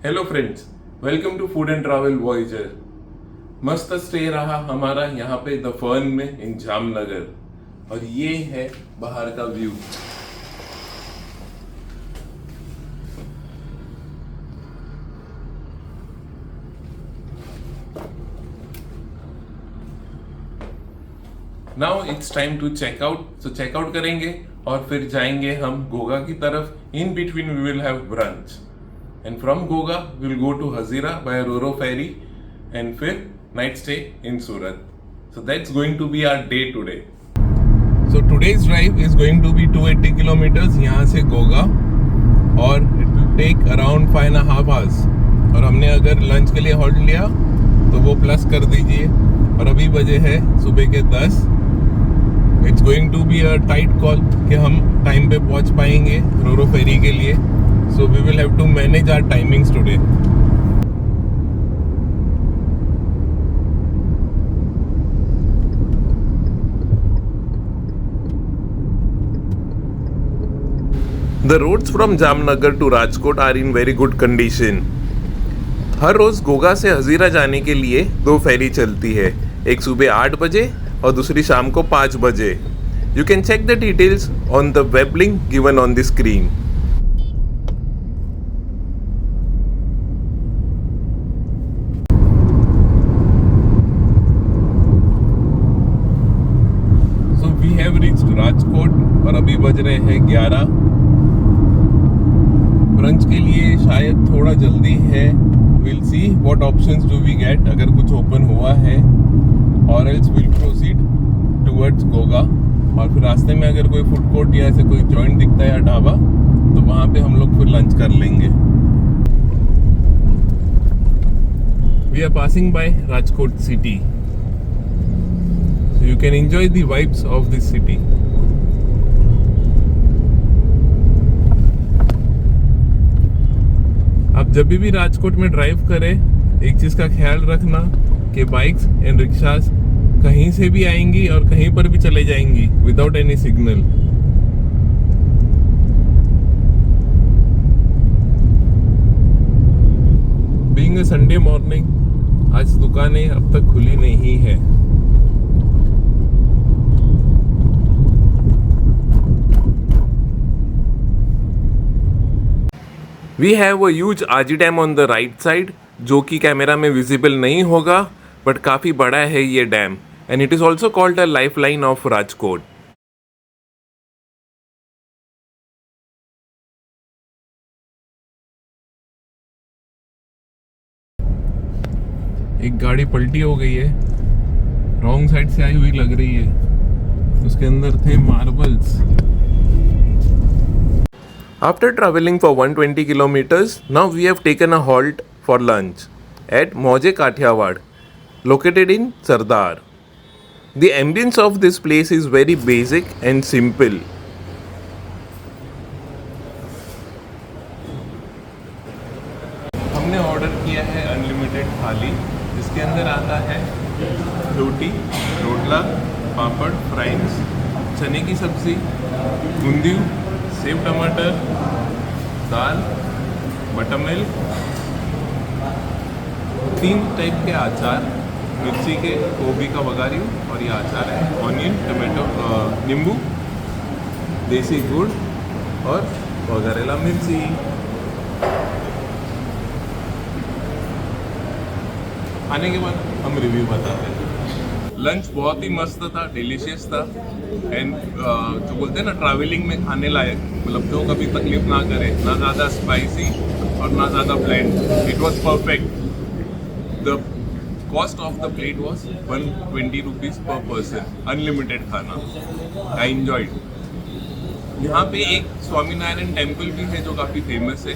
Hello friends, welcome to Food and Travel Voyager. मस्त stay रहा हमारा यहाँ पे द फर्न में इन जामनगर, और ये है बाहर का view. Now it's time to checkout. तो चेकआउट करेंगे और फिर जाएंगे हम गोगा की तरफ। In between we will have brunch and from Goga we'll go to Hazira by Roro ferry and फिर night stay in Surat. So that's going to be our day today. So today's drive is going to be 280 kilometers यहाँ से Goga, और it will take around 5.5 hours. और हमने अगर lunch के लिए halt लिया तो वो प्लस कर दीजिए। और अभी बजे है सुबह के 10। It's going to be a tight call कि हम टाइम पे पहुंच पाएंगे रोरो फेरी के लिए। So we will have to manage our timings today. The roads from Jamnagar to Rajkot are in very good condition. हर रोज गोगा से हजीरा जाने के लिए 2 फेरी चलती है, एक सुबह 8 बजे और दूसरी शाम को 5 बजे। You can check the details on the web link given on the screen. Rajkot और अभी बज रहे हैं 11। ब्रंच के लिए शायद थोड़ा जल्दी है। Will see what options do we get, अगर कुछ ओपन हुआ है, और else will proceed towards Goga. और फिर रास्ते में अगर कोई फूड कोर्ट या ऐसे कोई जॉइंट दिखता है या ढाबा, तो वहाँ पे हम लोग फिर लंच कर लेंगे। We are passing by Rajkot city, so you can enjoy the vibes of this city. आप जब भी राजकोट में ड्राइव करें, एक चीज का ख्याल रखना कि बाइक्स एंड रिक्शास कहीं से भी आएंगी और कहीं पर भी चले जाएंगी without any signal. Being a Sunday morning, आज दुकानें अब तक खुली नहीं है। We have a huge Aji Dam on the right side, जो कि कैमरा में विजिबल नहीं होगा, बट काफ़ी बड़ा है ये dam, and it is also called a life line of Rajkot. एक गाड़ी पलटी हो गई है, रॉन्ग साइड से आई हुई लग रही है, उसके अंदर थे marbles. After traveling for 120 kilometers, now we have taken a halt for lunch at Mauze Kathiawad, located in Sardar. The ambience of this place is very basic and simple. हमने order किया है अनलिमिटेड थाली, जिसके अंदर आता है रोटी, रोटला, पापड़, fries, चने की सब्जी, बूंदी, सेव टमाटर, दाल, बटर मिल्क, 3 टाइप के अचार, मिर्ची के, गोभी का वघारी, और ये अचार है ऑनियन, टमाटो, नींबू, देसी गुड़ और वगैरह मिर्ची। खाने के बाद हम रिव्यू बताते हैं। लंच बहुत ही मस्त था, डिलीशियस था, एंड जो बोलते हैं ना ट्रैवलिंग में खाने लायक, मतलब जो कभी तकलीफ ना करे, ना ज़्यादा स्पाइसी और ना ज़्यादा blend. It was perfect. The cost of the plate was 120 rupees पर पर्सन, अनलिमिटेड खाना। I enjoyed. यहाँ पे एक स्वामीनारायण टेम्पल भी है जो काफ़ी फेमस है।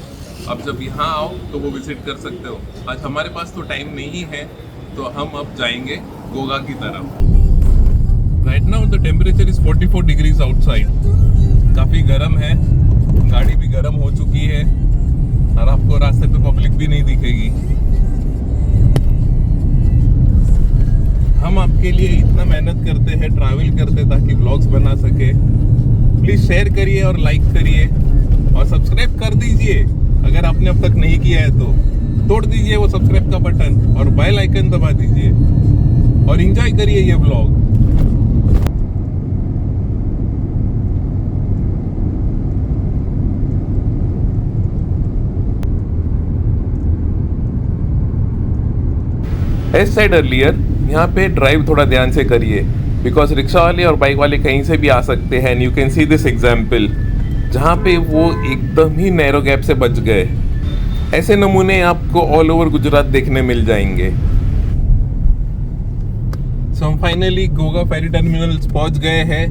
अब जब यहाँ आओ तो वो विजिट कर सकते हो। आज हमारे पास तो टाइम नहीं है, तो हम अब जाएंगे गोगा की तरफ। Right now the temperature is 44 degrees outside. काफ़ी गर्म है, गाड़ी भी गर्म हो चुकी है, और आपको रास्ते पे पब्लिक भी नहीं दिखेगी। हम आपके लिए इतना मेहनत करते हैं, ट्रैवल करते ताकि व्लॉग्स बना सके। प्लीज़ शेयर करिए और लाइक करिए और सब्सक्राइब कर दीजिए। अगर आपने अब तक नहीं किया है तो तोड़ दीजिए वो सब्सक्राइब का बटन और बेल आइकन दबा दीजिए और एंजॉय करिए ये व्लॉग। एस साइड अर्लियर, यहाँ पे ड्राइव थोड़ा ध्यान से करिए बिकॉज रिक्शा वाले और बाइक वाले कहीं से भी आ सकते हैं। And you can see this example जहाँ पे वो एकदम ही नैरो गैप से बच गए। ऐसे नमूने आपको ऑल ओवर गुजरात देखने मिल जाएंगे। सो हम फाइनली गोगा फेरी टर्मिनल्स पहुंच गए हैं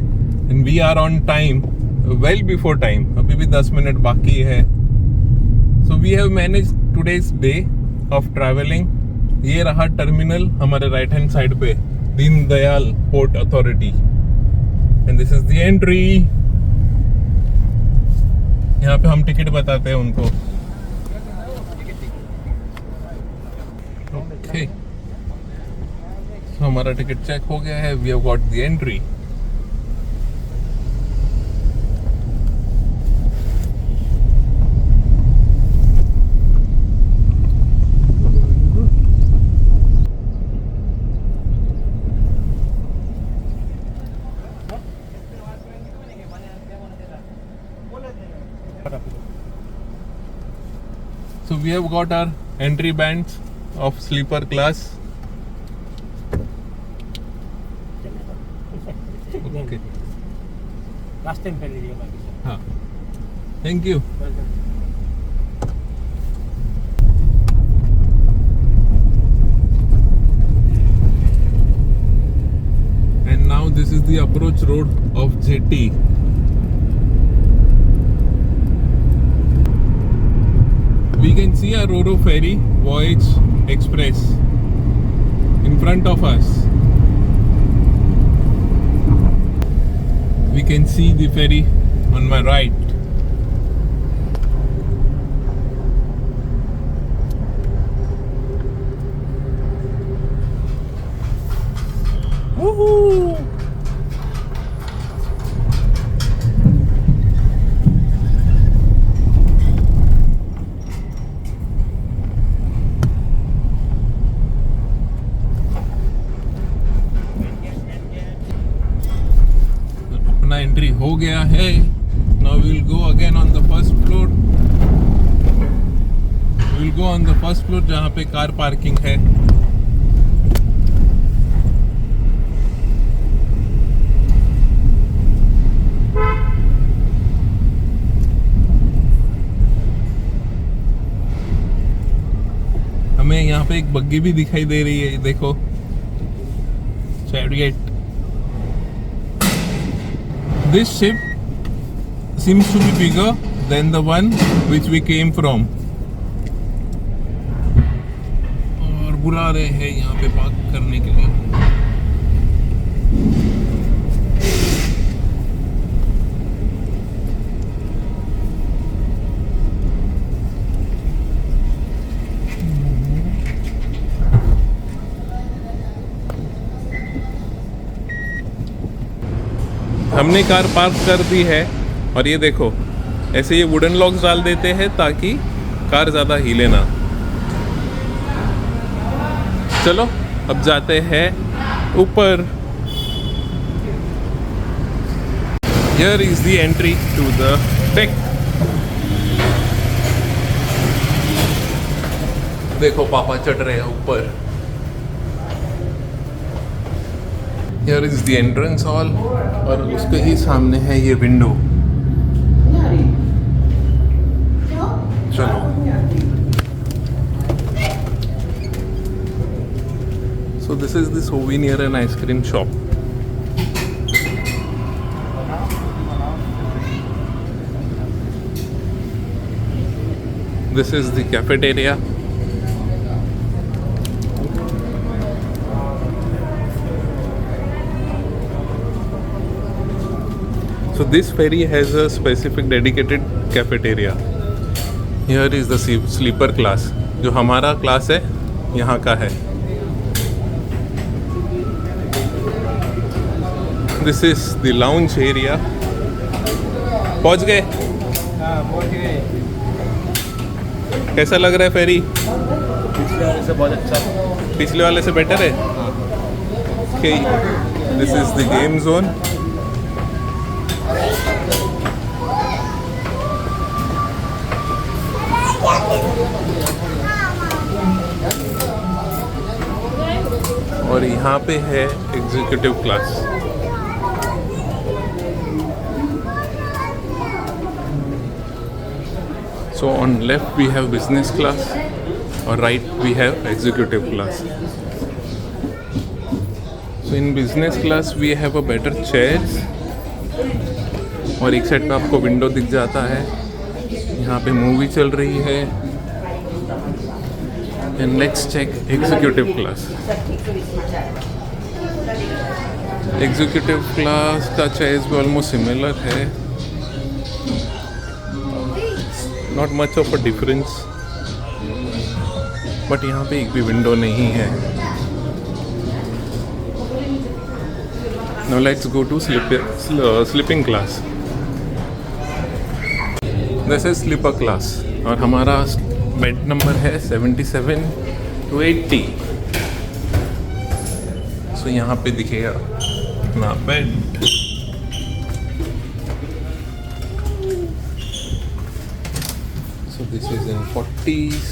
and we are on time, well before time. अभी भी 10 मिनट बाकी है। So we have manage today's day of travelling. ये रहा टर्मिनल हमारे राइट हैंड साइड पे, Deen Dayal port authority, and this is the entry. यहाँ पे हम टिकट बताते हैं उनको। ओके, हमारा टिकट चेक हो गया है। We have got the entry. So we have got our entry bands of sleeper class. Okay. Last time पहले दिया बाकी सब। हाँ, thank you. And now this is the approach road of JT. We can see a Ro-Ro ferry, Voyage Express, in front of us. We can see the ferry on my right. Woohoo! Entry हो गया है। Now we will go again on the first floor. We will go on the first floor जहाँ पे car parking है। हमें यहाँ पे एक बग्गी भी दिखाई दे रही है, देखो, chariot. This ship seems to be bigger than the one which we came from. और बुला रहे हैं यहाँ पे पार्क करने के लिए। हमने कार पार्क कर दी है और ये देखो ऐसे ये वुडन लॉक्स डाल देते हैं ताकि कार ज़्यादा हिले ना। चलो अब जाते हैं ऊपर। Here is the entry to the deck. देखो पापा चढ़ रहे हैं ऊपर। Here is the entrance hall और उसके ही सामने है ये विंडो। चलो, so this is the souvenir and ice cream shop. This is the cafeteria. So this ferry has a specific dedicated cafeteria. Here is the sleeper class. जो हमारा class है यहाँ का है। This is the lounge area. पहुँच गए? हाँ, पहुँच गए। कैसा लग रहा है फेरी? पिछले वाले से बहुत अच्छा है। पिछले वाले से बेटर है? Okay, this is the game zone. और यहाँ पे है executive class. So on left we have business class, or right we have executive class. So in business class we have a better chairs, और एक side पे आपको window दिख जाता है, यहाँ पे मूवी चल रही है। And let's check executive class. Executive class का chairs भी almost similar है, not much of a difference, but यहाँ पे एक भी विंडो नहीं है। Now let's go to sleeping class. This is sleeper class, और हमारा बेड नंबर है 77 to 80। सो यहाँ पे दिखेगा अपना bed. So this is in 40s।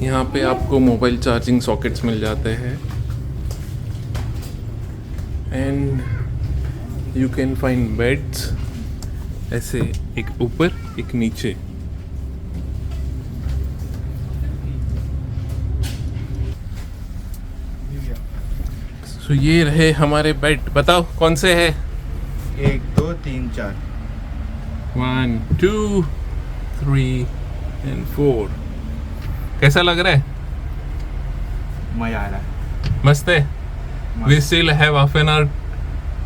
यहाँ पे आपको मोबाइल चार्जिंग सॉकेट्स मिल जाते हैं, and you can find beds ऐसे, एक ऊपर एक नीचे। तो ये रहे हमारे बेड। बताओ कौन से है? 1 2 3 4। 1 2 3 and 4। कैसा लग रहा है? मजा आ रहा है। मस्त है। We still have half an hour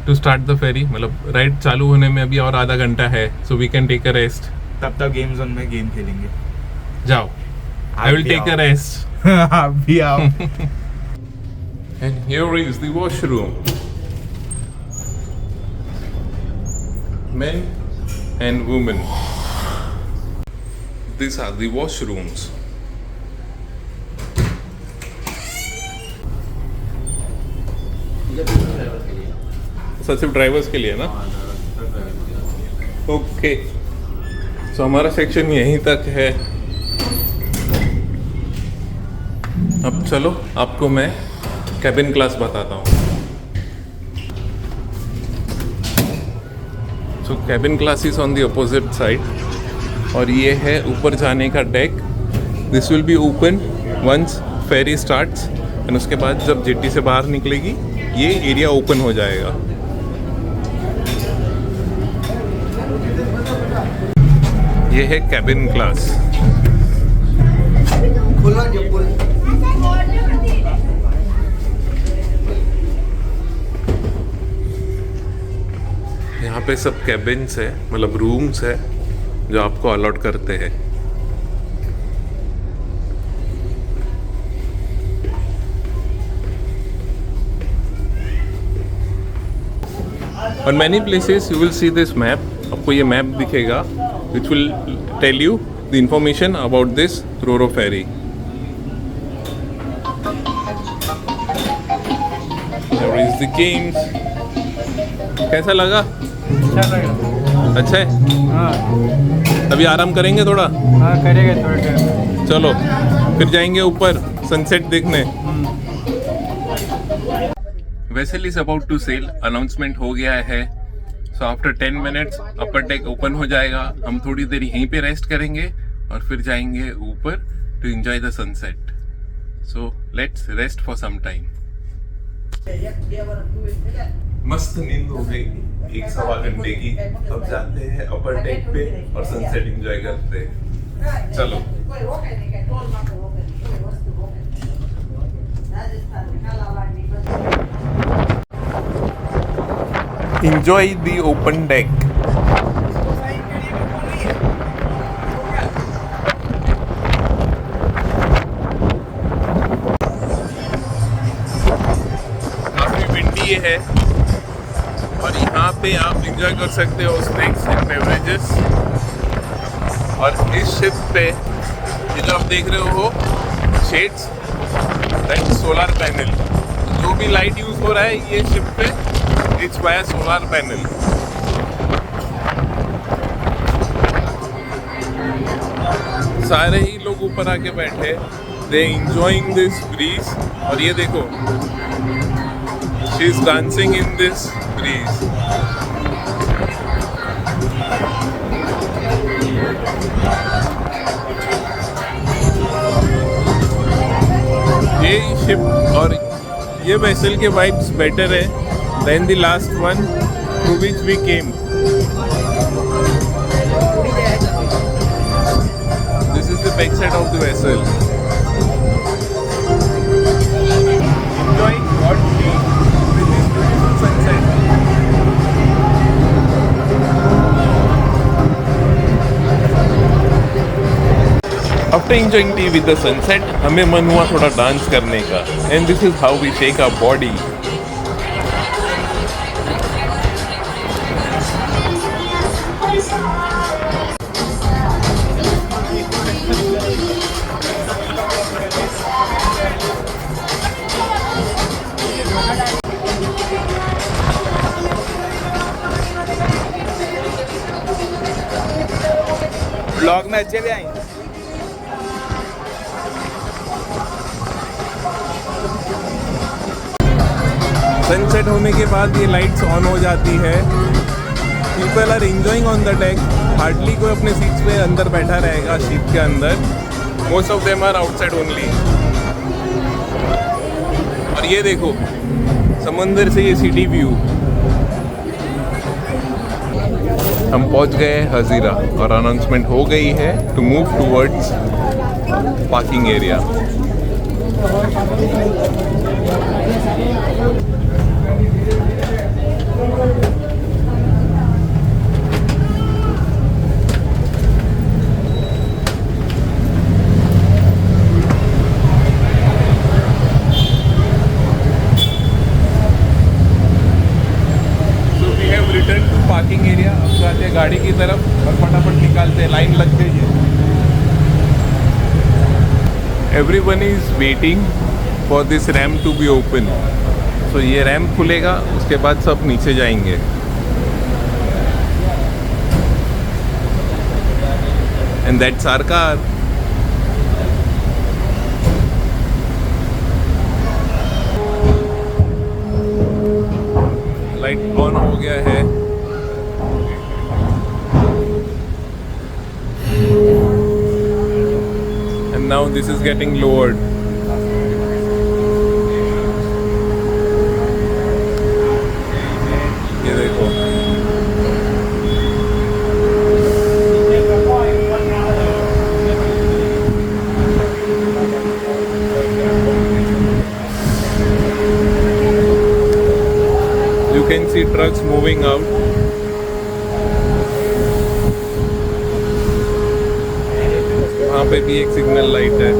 to start the ferry, मतलब राइड चालू होने में अभी और आधा घंटा है, so we can take a rest. तब तक गेम जोन में गेम खेलेंगे। जाओ, I will take a rest. आप भी आओ। And here is the washroom. Men and women. These are the washrooms. सिर्फ ड्राइवर्स के लिए ना? ओके, सो हमारा सेक्शन यहीं तक है। अब चलो आपको मैं कैबिन क्लास बताता हूँ। So cabin class is on the opposite side, और ये है ऊपर जाने का deck. This will be open once ferry starts, and उसके बाद जब जेटी से बाहर निकलेगी ये एरिया ओपन हो जाएगा। ये है कैबिन क्लास। यहाँ पे सब कैबिन्स है, मतलब रूम्स है जो आपको अलॉट करते हैं। On many places you will see this map. आपको ये मैप दिखेगा which will tell you the information about this Ro-Ro ferry. There is the games. कैसा लगा? अच्छा है? हाँ अभी आराम करेंगे थोड़ा? हाँ करेंगे थोड़ा टाइम। चलो फिर जाएंगे ऊपर सनसेट देखने। Vessel is about to sail, announcement हो गया है। So after 10 minutes upper deck open हो जाएगा। हम थोड़ी देर यहीं पे रेस्ट करेंगे और फिर जाएंगे ऊपर to enjoy the sunset. So let's rest for some time. मस्त नींद हो गई 1-1.25 घंटे की। अब जाते हैं अपर डेक पे और सनसेट एंजॉय करते हैं। चलो। Enjoy the open deck. काफी विंडी है और यहाँ पे आप एंजॉय कर सकते हो स्नैक्स एंड बेवरेजेस। और इस शिप पे ये जो आप देख रहे हो शेड्स, दैट सोलर पैनल। जो भी लाइट यूज हो रहा है ये शिप पे, इट्स वाया सोलर पैनल। सारे ही लोग ऊपर आके बैठे, दे एंजॉयिंग दिस ब्रीज। और ये देखो, she is dancing in this breeze. ये शिप और ये वेसल के वाइब्स बेटर है then the last one to which we came. This is the back side of the vessel. Enjoying hot tea with this beautiful sunset. After enjoying tea with the sunset, हमें मन हुआ थोड़ा dance करने का, and this is how we shake our body. Blog में अच्छे भी आएंगे। सनसेट होने के बाद ये लाइट्स ऑन हो जाती है। People are enjoying on the deck. Hardly कोई अपने सीट्स पे अंदर बैठा रहेगा शिप के अंदर। Most of them are outside only. और ये देखो समंदर से ये सिटी व्यू। हम पहुंच गए हजीरा और अनाउंसमेंट हो गई है to move towards parking area. Parking area. अब जाते हैं गाड़ी की तरफ और फटाफट निकालते हैं, लाइन लग गई है। Everyone is waiting for this ramp to be open. So ये रैम्प खुलेगा, उसके बाद सब नीचे जाएंगे। And that's our car. Light on हो गया है। And now this is getting lowered. ये देखो, you can see trucks moving out. वहाँ पे भी एक सिग्नल लाइट है।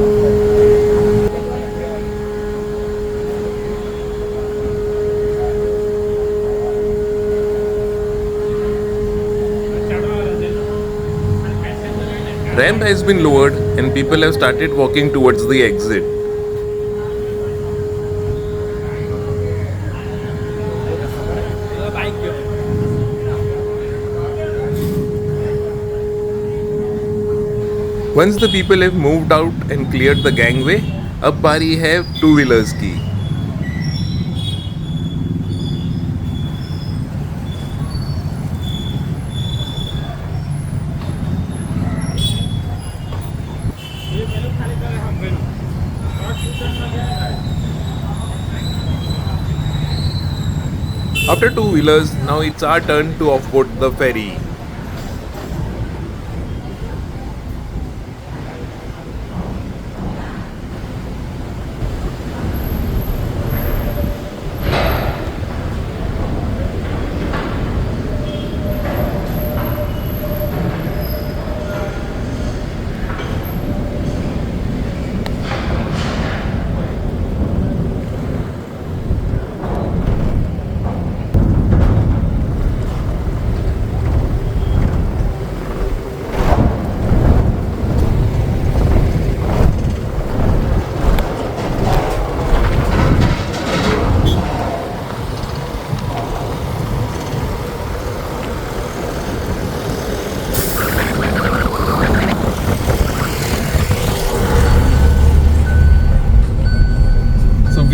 Ramp has been lowered and people have started walking towards the exit. Once the people have moved out and cleared the gangway, अब बारी है टू व्हीलर्स की। After two wheelers, now it's our turn to offboard the ferry.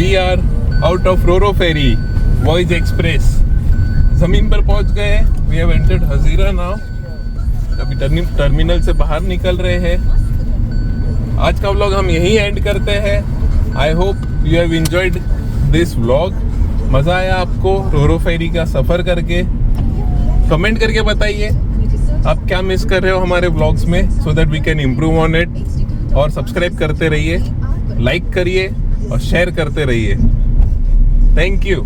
We are out of roro ferry Voyage Express. जमीन पर पहुंच गए। We have entered Hazira now. अभी terminal से बाहर निकल रहे हैं। आज का व्लॉग हम यहीं एंड करते हैं। I hope you have enjoyed this vlog. मजा आया आपको रोरो फेरी का सफर करके? कमेंट करके बताइए आप क्या मिस कर रहे हो हमारे व्लॉग्स में, so that we can improve on it. और सब्सक्राइब करते रहिए, लाइक करिए और शेयर करते रहिए। Thank you.